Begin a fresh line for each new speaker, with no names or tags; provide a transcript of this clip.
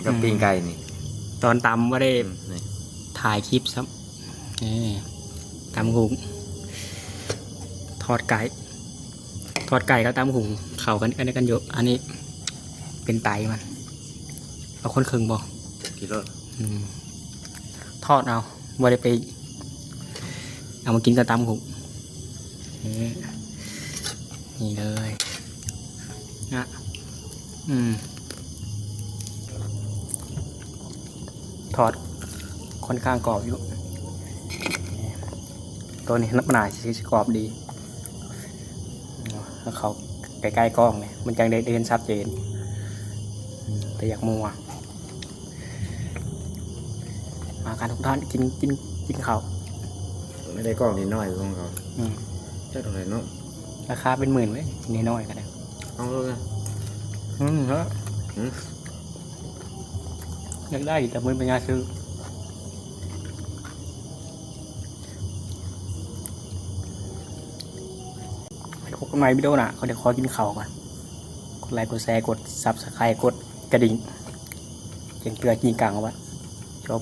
กับปิ้งไก่นี่
ตอนตำว่าได้
นี่
ถ่ายคลิปซ้ำนี่ตำหุงทอดไก่กับตำหุงเข้ากันกันเยอะอันนี้เป็นไตมันเอาคนครึ่งบ่
กิโล
ทอดเอาบ่ได้ไปเอามากินกับตำหุงนี่เลยนะทอดค่อนข้างกรอบอยู่ตัวนี้น้ำหนาชิกรอบดีแล้วเขาใกล้ๆกล้องเนี่ยมันจังได้เห็นชัดเจนแต่อยากมัวมาการทุกท่านกินเขา
ไม่ได้กล้องนิดหน่อยของเขาใช่ตรงไหนเนาะ
ราคาเป็นหมื่นเลยนิดหน่อยก็ได้
เอาเลยนะ
ฮะอยากได้แต่มันเป็นงานซื้อพบกันใหม่วิดีโอหน้าเขาเดี๋ยวขอกินข้าวก่อนกดไลค์กดแชร์กดซับสไครต์กดกระดิ่งเขียนเตือนกินกลางเอาไว้จบ